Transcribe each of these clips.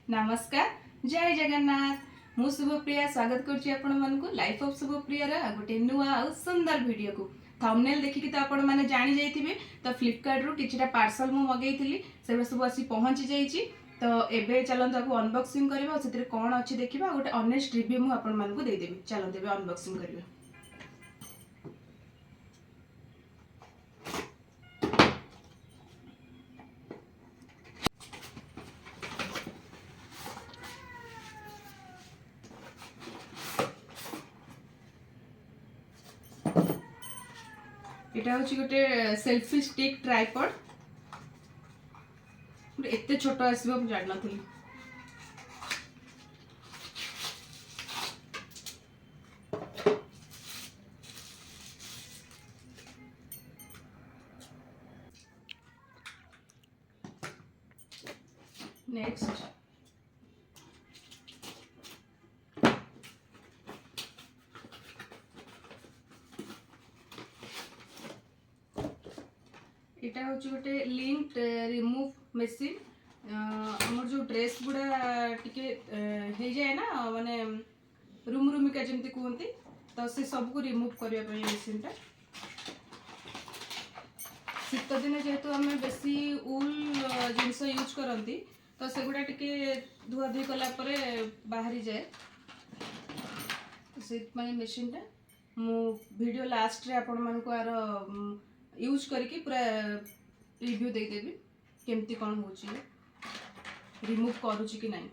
नमस्कार जय जगन्नाथ मु शुभप्रिया स्वागत करछि आपण मानकु लाइफ ऑफ शुभप्रिया रा गोटे नुआ आ सुंदर वीडियो को थंबनेल देखि तो आपण माने जानि जाइथिबे। तो फ्लिपकार्ट रू किछटा पार्सल मु मगैथिली से सब आसी पहुंची जाइछि। तो एबे चलंत को अनबॉक्सिंग करबा सेतिर कोन अछि देखिबा गोटे ऑनेस्ट रिव्यू मु आपण मानकु दे देबी। चलंत एबे अनबॉक्सिंग करबा। এটা হচ্ছে গোটে সেলফি স্টিক ট্রাইপড এতে ছোট আসবে মু জানি নথিলি। নেক্সট এটা হচ্ছে গোটে লিঙ্কড রিমুভ মেସିନ୍ আমার जो ड्रेस गुड़ा टिके हो जाए ना माने रुमिका जमती कहते तो से सब को रिमूव करने मेसीनटा शीत दिन जेहेतु आम बेसी उल जिनस यूज करती तो सेगुड़ा टिके धुआ धुई कलापर बाहरी जाए से मेसीनटा मु वीडियो लास्ट रे आपण मानक आर यूज करके पूरा रिव्यू दे देबी केमती कौन होची रिमूव करूची कि नहीं।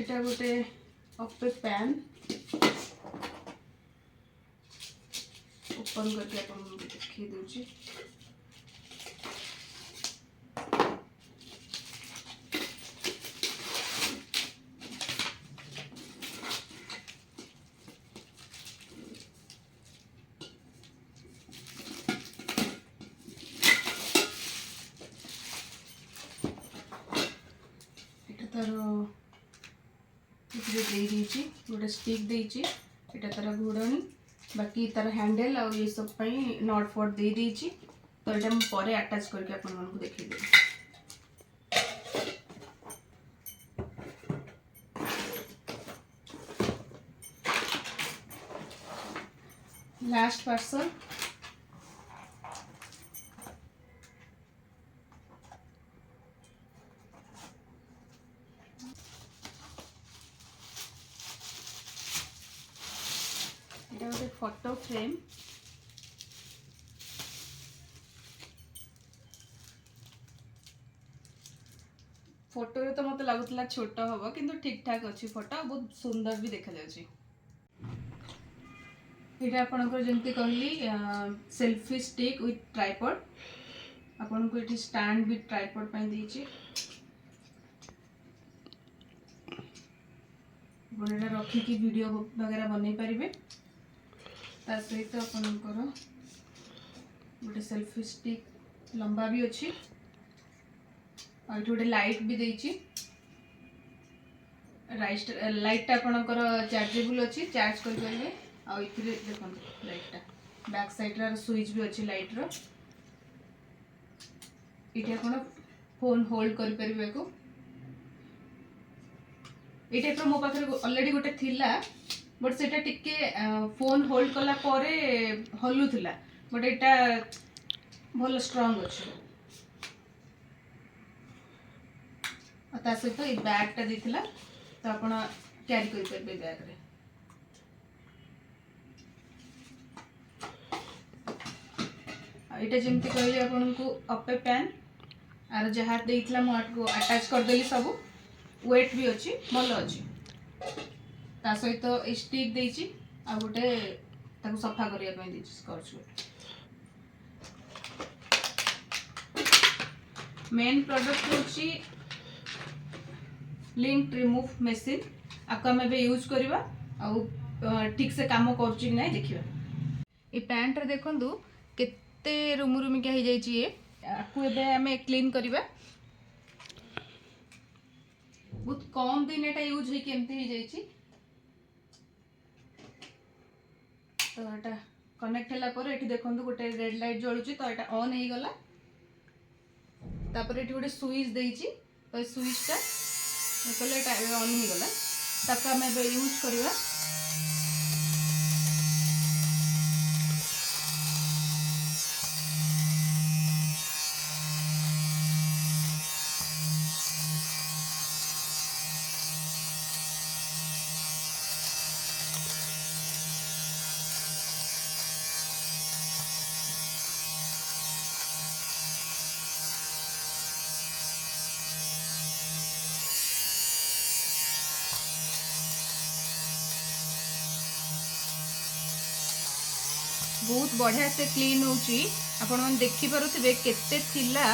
এটা গোটে অপে প্যান ओपन करके अपन देखी दूची। এটা তার गोटे स्टिक देची एटा तार घोड़नी बाकी तार हैंडल और ये सब पई नट फट दे देची। तो एटा हम परे अटैच करके अपन मन को देखि दे। लास्ट पार्सल गोटे फोटो फ्रेम फोटो रे तो मत लगुला छोट हम किंतु ठीक ठाक अच्छी फोटो बहुत सुंदर भी देखा जाउची। एटा आपनकर जंती कहली सेल्फी स्टिक विथ ट्राइपॉड आपन को एटी स्टैंड विथ ट्राइपॉड पई देची। बोलेला रखी की वीडियो वगैरह बनै परिबे। ता सहित आपनकर गोटे सेल्फी स्टिक लंबा भी अच्छी और गोटे लाइट भी देची। लाइट आपनकर चार्जेबल अच्छी चार्ज कर परिबे। आ इथिरे देखन लाइटटा बैक साइड रा स्विच भी अच्छी लाइट रो इटे आपण फोन होल्ड कर परिबे को। एटा तो मो पाखरे ऑलरेडी गोटे थिला बट सेटा टिके फोन होल्ड कला परे हलु थिला बट एटा भल स्ट्रांग अछि। ता सहित ए बैग टा दिथिला तो आपण कैरी कर परबे बैग रे। एटा जेमती कहली आपण को अपे पैन आर जहार देइथिला मो को अटैच कर देली सब वेट भी अच्छी भल अच्छी। ता सहित स्टिक देची आ गोटे ताको सफा करिया पई देची स्कॉच मेन प्रोडक्ट होची लिंक रिमूव मेसिन आपको आम यूज करवा आ ठीक से काम कर देखिए। ये पैंट रे देखंतु केते रुमुरुमिका हो जाइए ये आपको एबे आमे क्लीन करबा बहुत कम दिन एटा यूज होई केमती हो जाइए तो एटा कनेक्ट होला पर एठी देखंतु गोटे रेड लाइट जळुची तो एटा ऑन हे गला तापर एठी गोटे स्विच देइची तो स्विच टा देखले एटा ऑन हे गला ताका हमें एबे यूज करबा बहुत बढ़िया से क्लीन होची आपण मन देखि पारुथिबे केते थिला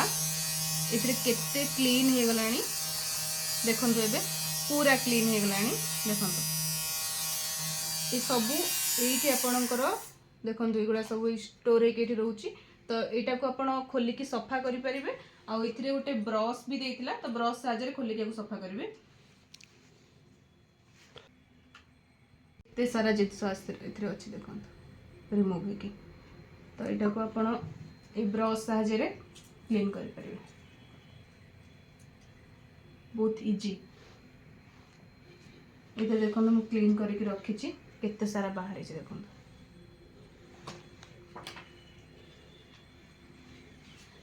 एथरे केते क्लीन हे गलानी देखंतु एबे पूरा क्लीन हे गलानी देखंतु ए सब एठी आपणकर देखंतु एगुडा सब स्टोर हे केठी रहउची तो एटा को आपण खोली की सफा करि परिबे आ एथरे गोटे ब्रश भी देइतिला तो ब्रश साजरे खोली के सफा करिवे ते सारा जितस एथरे अछि देखंतु रिमूव की तो यहाँ को आपण ये ब्रश साहाय्य क्लीन कर पारे बहुत इजी इधर देखो मैं क्लीन करके रखी केते सारा बाहर देखो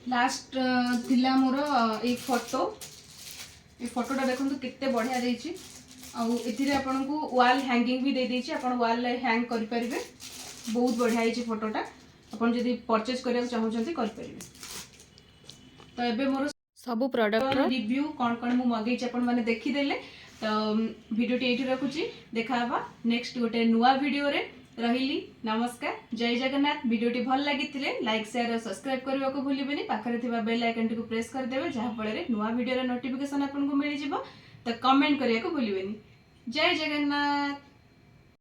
लास्ट थिला मोर एक फोटोटा देखो केते बढ़िया देछि आउ एथिरे आपन को वॉल हैंगिंग भी दे देछि आपन वॉल हैंग कर परिबे बहुत बढ़िया है फोटोटा अपन जदि परचेज करने चाहते करें तो एबे मोर सब प्रोडक्ट रिव्यू कौन कौन मु मगेई आपण माने देखिदेले तो वीडियो टी एठी रखुची देखा नेक्स्ट गोटे नुआ वीडियो रे रहिली नमस्कार जय जगन्नाथ वीडियो टी भल लागिथिले लाइक शेयर और सब्सक्राइब करबा को भूलिबेनी पाखरे थिबा बेल आइकन टी को प्रेस कर देबे जहा फळे नुआ वीडियो रे नोटिफिकेशन आपन को मिलि जिवो तो कमेंट करिया को भूलिबेनी जय जगन्नाथ।